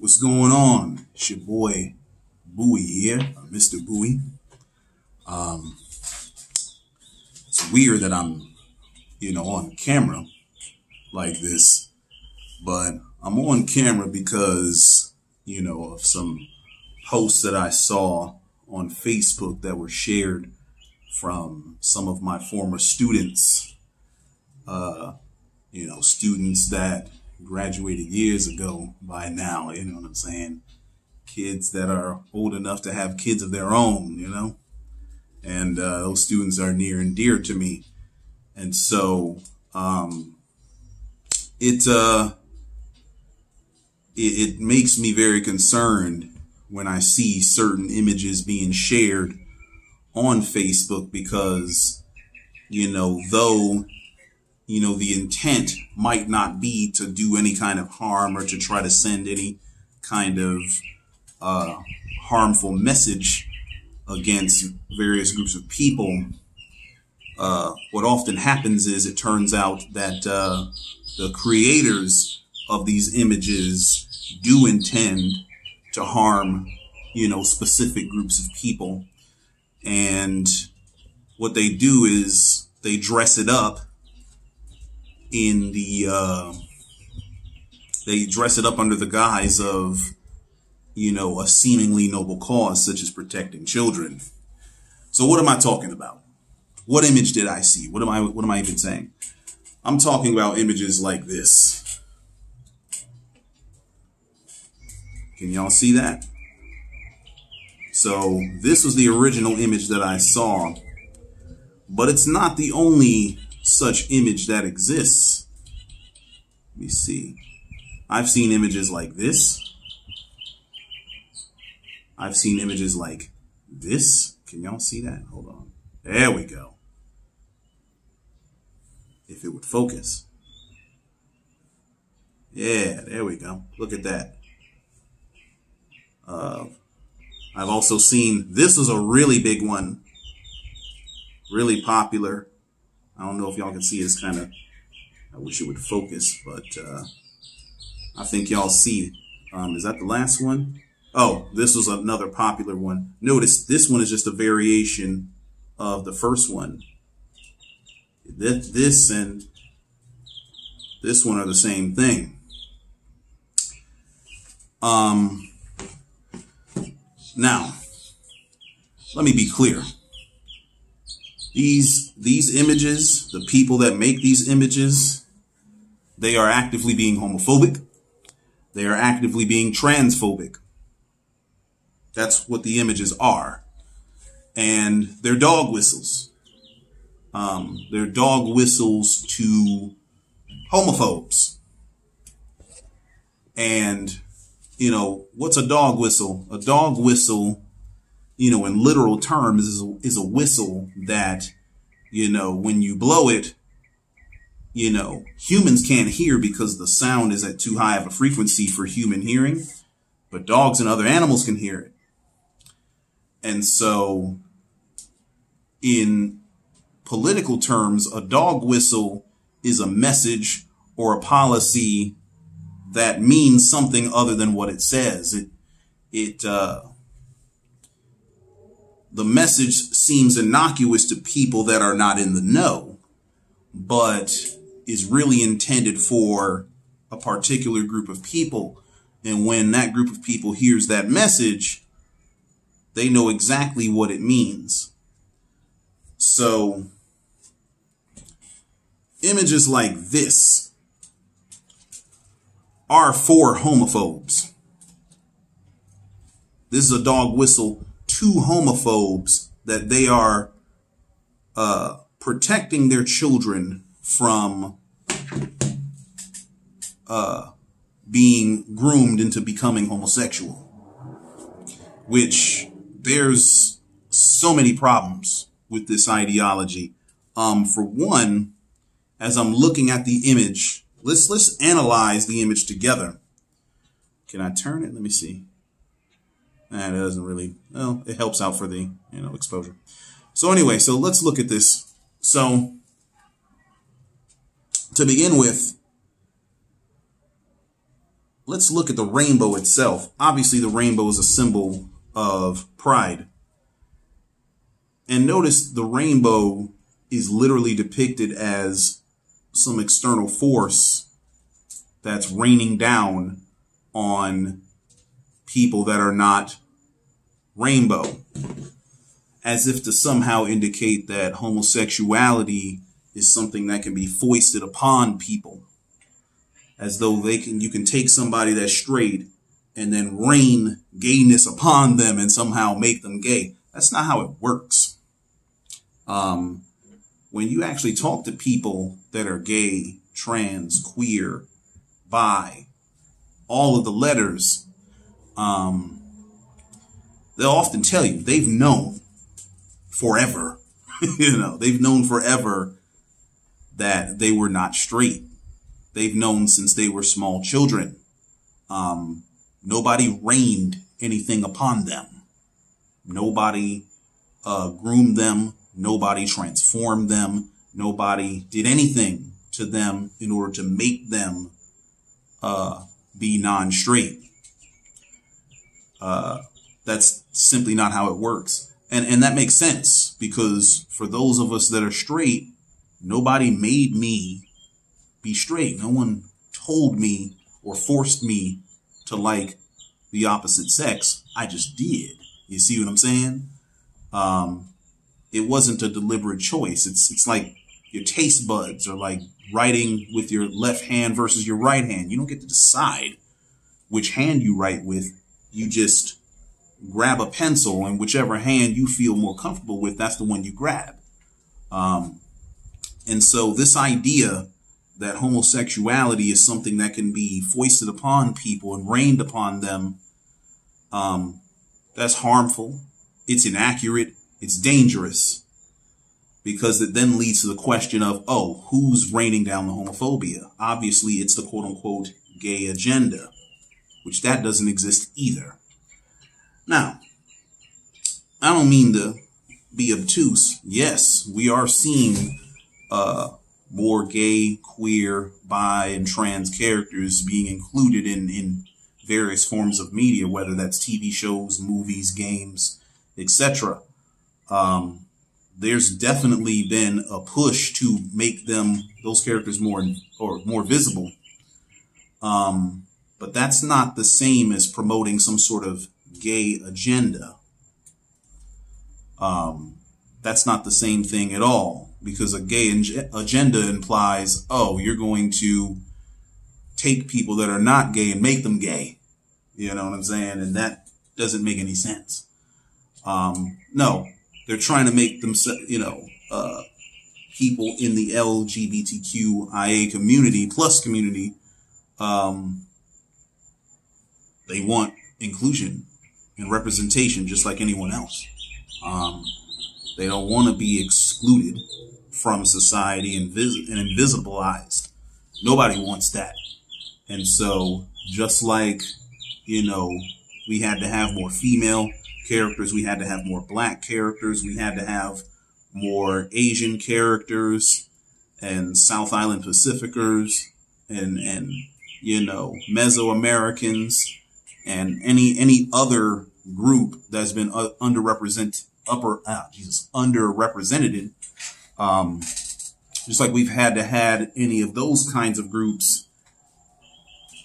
What's going on? It's your boy Bowie here, Mr. Bowie. It's weird that I'm, on camera like this, but I'm on camera because, of some posts that I saw on Facebook that were shared from some of my former students, students that graduated years ago by now, you know what I'm saying? Kids that are old enough to have kids of their own, and those students are near and dear to me. And so it makes me very concerned when I see certain images being shared on Facebook because, though the intent might not be to do any kind of harm or to try to send any kind of harmful message against various groups of people. What often happens is it turns out that the creators of these images do intend to harm, specific groups of people. And what they do is they dress it up in they dress it up under the guise of, a seemingly noble cause such as protecting children. So what am I talking about? What image did I see? What am I even saying? I'm talking about images like this. Can y'all see that? So this was the original image that I saw, but it's not the only such image that exists. Let me see. I've seen images like this. I've seen images like this. Can y'all see that? Hold on. There we go. If it would focus. Yeah, there we go. Look at that. I've also seen, this is a really big one. Really popular. I don't know if y'all can see it's kind of, I wish it would focus, but I think y'all see. Is that the last one? Oh, this was another popular one. Notice this one is just a variation of the first one. This and this one are the same thing. Now, let me be clear. These images, the people that make these images, they are actively being homophobic. They are actively being transphobic. That's what the images are. And they're dog whistles. They're dog whistles to homophobes. And, what's a dog whistle? A dog whistle, in literal terms is a whistle that, when you blow it, humans can't hear because the sound is at too high of a frequency for human hearing, but dogs and other animals can hear it. And so in political terms, a dog whistle is a message or a policy that means something other than what it says. The message seems innocuous to people that are not in the know, but is really intended for a particular group of people. And when that group of people hears that message, they know exactly what it means. So images like this are for homophobes. This is a dog whistle to homophobes that they are protecting their children from being groomed into becoming homosexual, which there's so many problems with this ideology. For one, as I'm looking at the image, let's analyze the image together. Can I turn it? Let me see. It doesn't really, well, it helps out for the, exposure. So anyway, so let's look at this. So to begin with, let's look at the rainbow itself. Obviously, the rainbow is a symbol of pride. And notice the rainbow is literally depicted as some external force that's raining down on people that are not rainbow, as if to somehow indicate that homosexuality is something that can be foisted upon people, as though you can take somebody that's straight and then rain gayness upon them and somehow make them gay. That's not how it works. When you actually talk to people that are gay, trans, queer, bi, all of the letters, they'll often tell you they've known forever, they've known forever that they were not straight. They've known since they were small children. Nobody rained anything upon them. Nobody groomed them. Nobody transformed them. Nobody did anything to them in order to make them be non-straight. That's simply not how it works. And that makes sense, because for those of us that are straight, nobody made me be straight. No one told me or forced me to like the opposite sex. I just did. You see what I'm saying? It wasn't a deliberate choice. It's like your taste buds are like writing with your left hand versus your right hand. You don't get to decide which hand you write with. You just grab a pencil, and whichever hand you feel more comfortable with, that's the one you grab. And so this idea that homosexuality is something that can be foisted upon people and rained upon them, that's harmful. It's inaccurate. It's dangerous, because it then leads to the question of, oh, who's raining down the homophobia? Obviously, it's the quote unquote gay agenda, which that doesn't exist either. Now, I don't mean to be obtuse. Yes, we are seeing more gay, queer, bi, and trans characters being included in various forms of media, whether that's TV shows, movies, games, etc. There's definitely been a push to make those characters more visible. But that's not the same as promoting some sort of gay agenda. That's not the same thing at all, because a gay agenda implies, oh, you're going to take people that are not gay and make them gay. You know what I'm saying? And that doesn't make any sense. No, they're trying to make themselves, people in the LGBTQIA community they want inclusion and representation just like anyone else. They don't want to be excluded from society and invisibilized. Nobody wants that. And so just like, we had to have more female characters, we had to have more black characters, we had to have more Asian characters and South Island Pacificers and Mesoamericans and any other group that's been underrepresented. Just like we've had to had any of those kinds of groups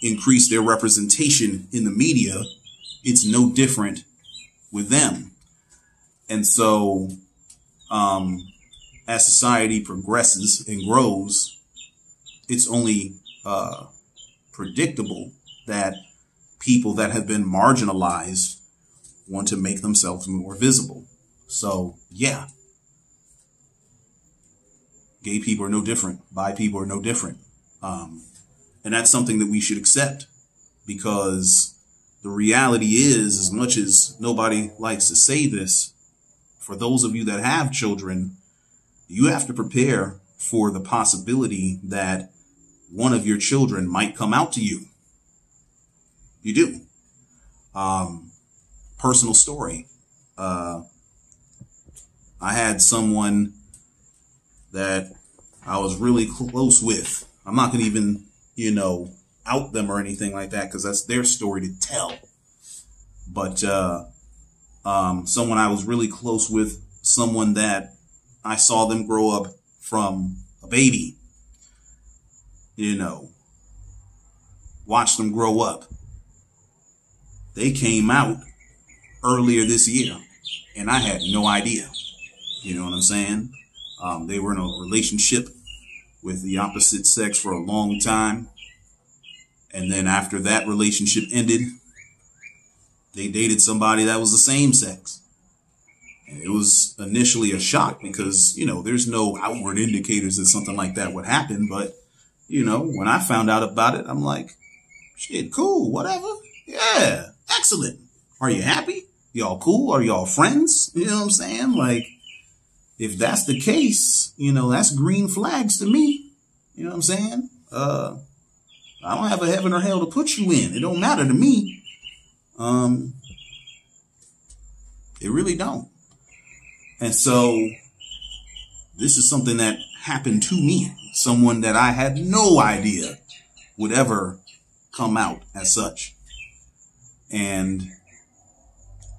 increase their representation in the media, it's no different with them. And so, as society progresses and grows, it's only predictable that people that have been marginalized want to make themselves more visible. So, yeah, gay people are no different. Bi people are no different. And that's something that we should accept, because the reality is, as much as nobody likes to say this, for those of you that have children, you have to prepare for the possibility that one of your children might come out to you. You do. Personal story. I had someone that I was really close with. I'm not going to even, out them or anything like that, because that's their story to tell. But someone I was really close with, someone that I saw them grow up from a baby, watched them grow up. They came out earlier this year, and I had no idea. You know what I'm saying? They were in a relationship with the opposite sex for a long time. And then after that relationship ended, they dated somebody that was the same sex. And it was initially a shock because, there's no outward indicators that something like that would happen. But, when I found out about it, I'm like, shit, cool, whatever. Yeah, excellent. Are you happy? Y'all cool? Are y'all friends? You know what I'm saying? Like, if that's the case, that's green flags to me. You know what I'm saying? I don't have a heaven or hell to put you in. It don't matter to me. It really don't. And so this is something that happened to me. Someone that I had no idea would ever come out as such. And,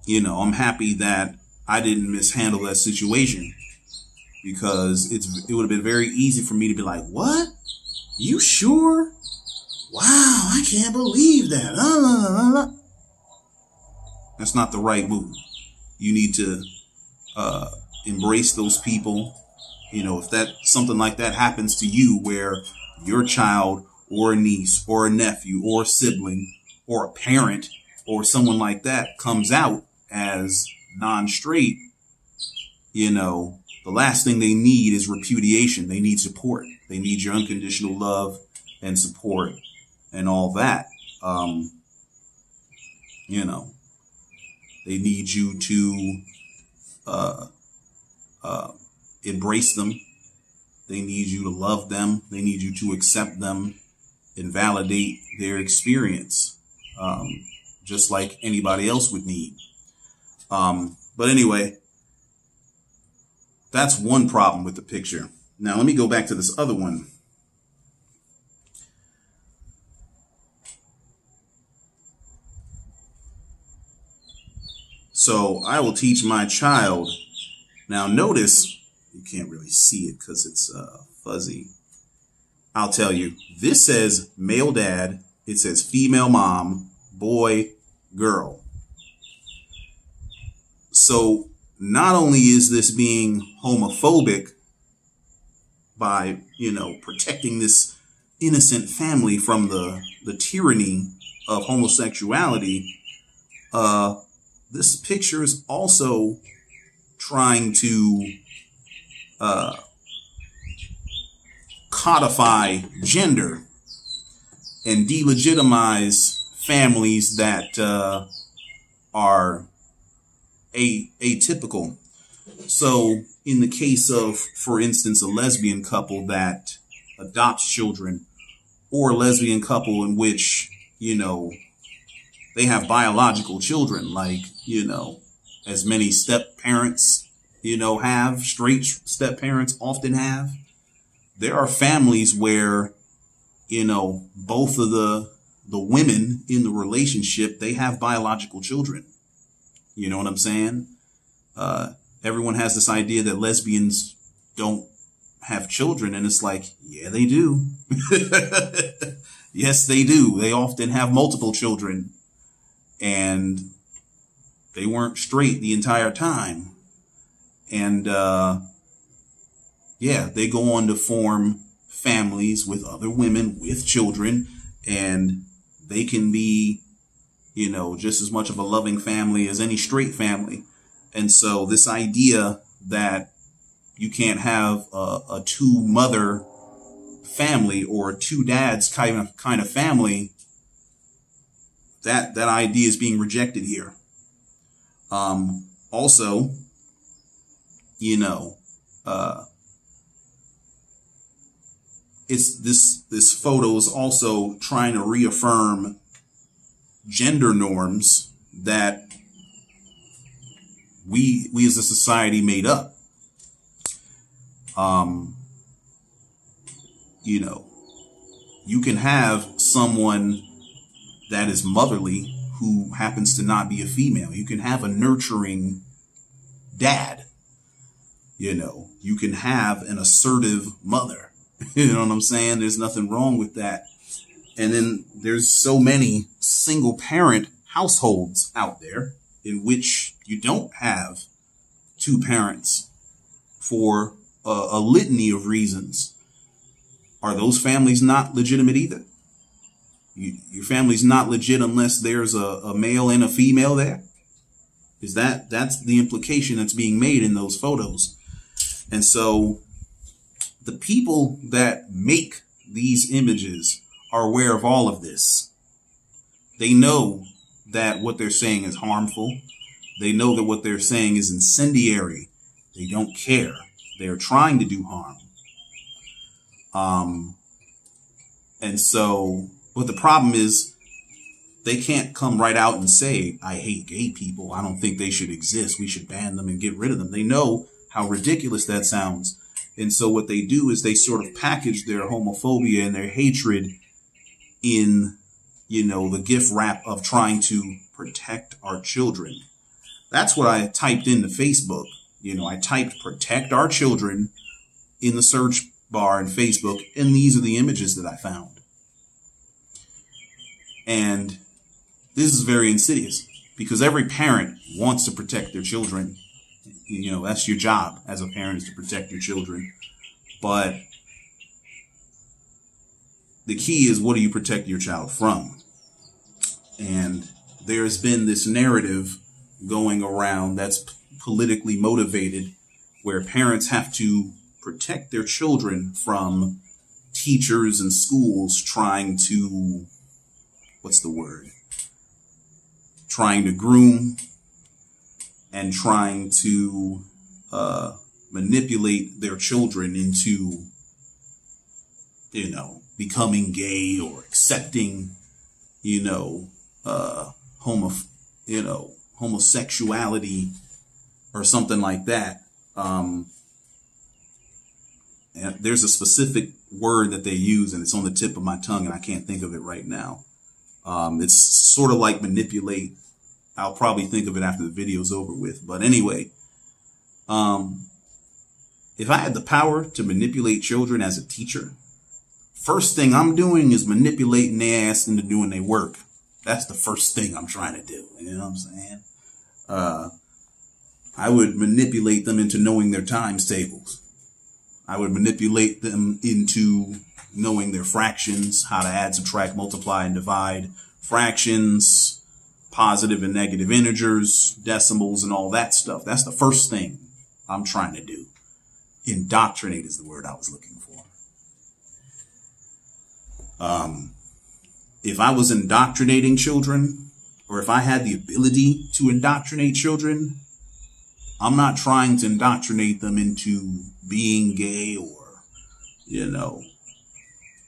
I'm happy that I didn't mishandle that situation, because it would have been very easy for me to be like, what? You sure? Wow, I can't believe that. That's not the right move. You need to embrace those people. If something like that happens to you, where your child or a niece or a nephew or a sibling or a parent or someone like that comes out as non-straight, the last thing they need is repudiation. They need support. They need your unconditional love and support and all that. They need you to embrace them. They need you to love them. They need you to accept them and validate their experience, just like anybody else would need. But anyway, that's one problem with the picture. Now, let me go back to this other one. So I will teach my child. Now, notice, you can't really see it because it's fuzzy. I'll tell you, this says male dad. It says female mom, boy, girl. So not only is this being homophobic by, protecting this innocent family from the tyranny of homosexuality, this picture is also trying to codify gender and delegitimize families that are atypical. So in the case of, for instance, a lesbian couple that adopts children, or a lesbian couple in which, they have biological children, like, as many step parents, have, straight step parents often have. There are families where, both of the women in the relationship, they have biological children. You know what I'm saying? Everyone has this idea that lesbians don't have children, and it's like, yeah, they do. Yes, they do. They often have multiple children, and they weren't straight the entire time. And, they go on to form families with other women with children, and they can be, just as much of a loving family as any straight family. And so this idea that you can't have a two-mother family or a two-dads kind of family, that idea is being rejected here. Also, it's this photo is also trying to reaffirm gender norms that we as a society made up. You can have someone that is motherly who happens to not be a female. You can have a nurturing dad. You can have an assertive mother. You know what I'm saying? There's nothing wrong with that. And then there's so many single parent households out there in which you don't have two parents for a litany of reasons. Are those families not legitimate either? Your family's not legit unless there's a male and a female there. That's the implication that's being made in those photos. And so the people that make these images are aware of all of this. They know that what they're saying is harmful. They know that what they're saying is incendiary. They don't care. They're trying to do harm. And so, but the problem is they can't come right out and say, I hate gay people. I don't think they should exist. We should ban them and get rid of them. They know how ridiculous that sounds. And so what they do is they sort of package their homophobia and their hatred in, the gift wrap of trying to protect our children. That's what I typed into Facebook. I typed protect our children in the search bar in Facebook, and these are the images that I found. And this is very insidious because every parent wants to protect their children. That's your job as a parent, is to protect your children. But the key is, what do you protect your child from? And there's been this narrative going around that's politically motivated, where parents have to protect their children from teachers and schools trying to, trying to groom and trying to manipulate their children into, becoming gay or accepting, homosexuality or something like that. And there's a specific word that they use, and it's on the tip of my tongue, and I can't think of it right now. It's sort of like manipulate. I'll probably think of it after the video's over with. But anyway, if I had the power to manipulate children as a teacher, first thing I'm doing is manipulating their ass into doing their work. That's the first thing I'm trying to do. You know what I'm saying? I would manipulate them into knowing their times tables. I would manipulate them into knowing their fractions, how to add, subtract, multiply, and divide fractions, positive and negative integers, decimals, and all that stuff. That's the first thing I'm trying to do. Indoctrinate is the word I was looking for. If I was indoctrinating children, or if I had the ability to indoctrinate children, I'm not trying to indoctrinate them into being gay or,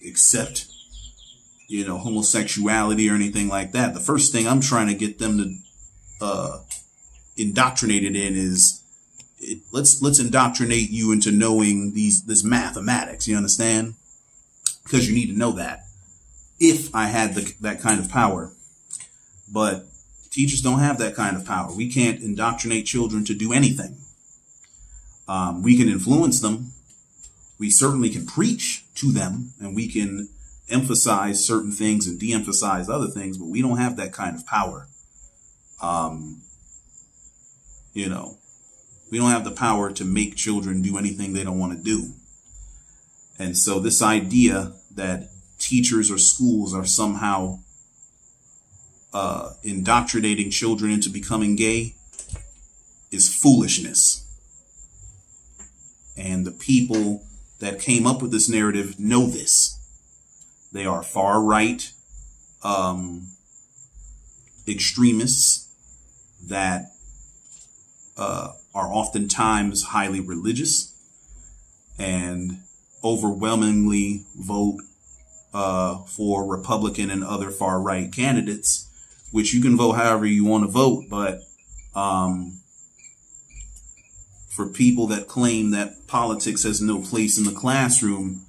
accept, homosexuality or anything like that. The first thing I'm trying to get them to indoctrinated in is, let's indoctrinate you into knowing this mathematics. You understand? Because you need to know that. If I had that kind of power. But teachers don't have that kind of power. We can't indoctrinate children to do anything. We can influence them. We certainly can preach to them, and we can emphasize certain things and de-emphasize other things, but we don't have that kind of power. We don't have the power to make children do anything they don't want to do. And so this idea that teachers or schools are somehow indoctrinating children into becoming gay is foolishness. And the people that came up with this narrative know this. They are far right extremists that are oftentimes highly religious and overwhelmingly vote for Republican and other far right candidates, which you can vote however you want to vote. But for people that claim that politics has no place in the classroom,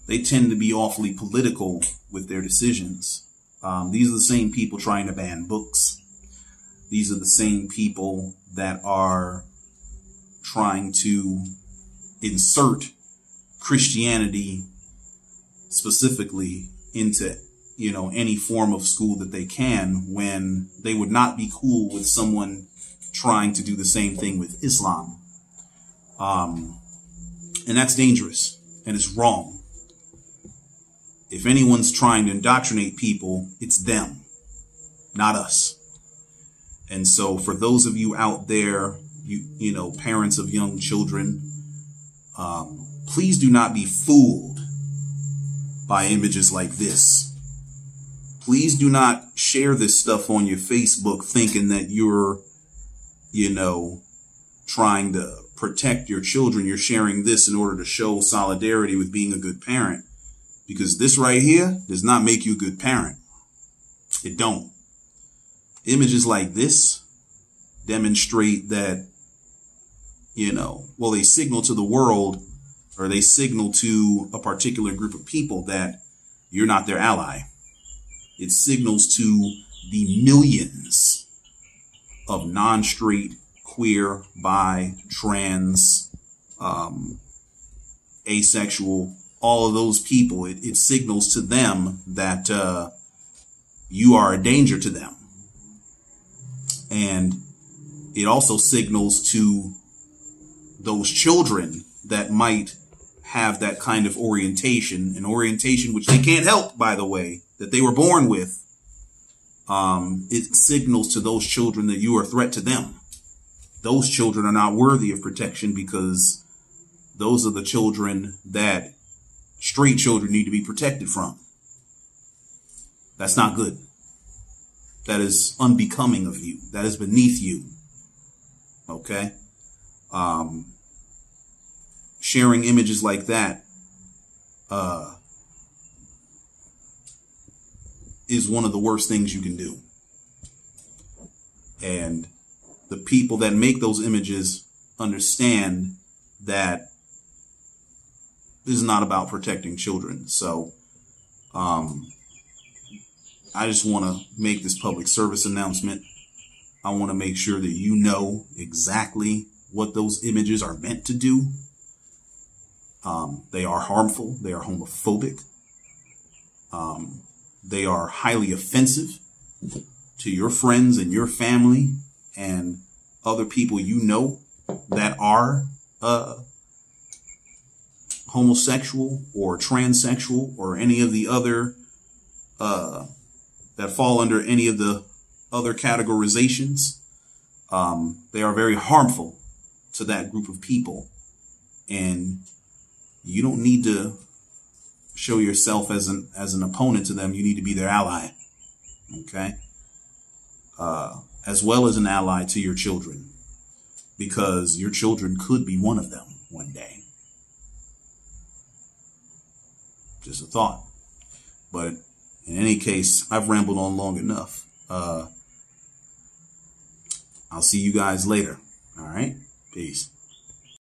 they tend to be awfully political with their decisions. These are the same people trying to ban books. These are the same people that are trying to insert Christianity specifically into, any form of school that they can, when they would not be cool with someone trying to do the same thing with Islam. And that's dangerous and it's wrong. If anyone's trying to indoctrinate people, it's them, not us. And so for those of you out there, parents of young children, please do not be fooled by images like this. Please do not share this stuff on your Facebook thinking that you're, trying to protect your children. You're sharing this in order to show solidarity with being a good parent, because this right here does not make you a good parent. It don't. Images like this demonstrate that, they signal to the world, or they signal to a particular group of people that you're not their ally. It signals to the millions of non-straight, queer, bi, trans, asexual, all of those people. It signals to them that you are a danger to them. And it also signals to those children that might have that kind of orientation, an orientation which they can't help, by the way, that they were born with. It signals to those children that you are a threat to them. Those children are not worthy of protection, because those are the children that straight children need to be protected from. That's not good. That is unbecoming of you. That is beneath you. Okay? Sharing images like that is one of the worst things you can do. And the people that make those images understand that this is not about protecting children. So I just want to make this public service announcement. I want to make sure that you know exactly what those images are meant to do. They are harmful. They are homophobic. They are highly offensive to your friends and your family and other people that are homosexual or transsexual or any of the other that fall under any of the other categorizations. They are very harmful to that group of people, and you don't need to show yourself as an opponent to them. You need to be their ally, okay? As well as an ally to your children, because your children could be one of them one day. Just a thought. But in any case, I've rambled on long enough. I'll see you guys later. All right? Peace.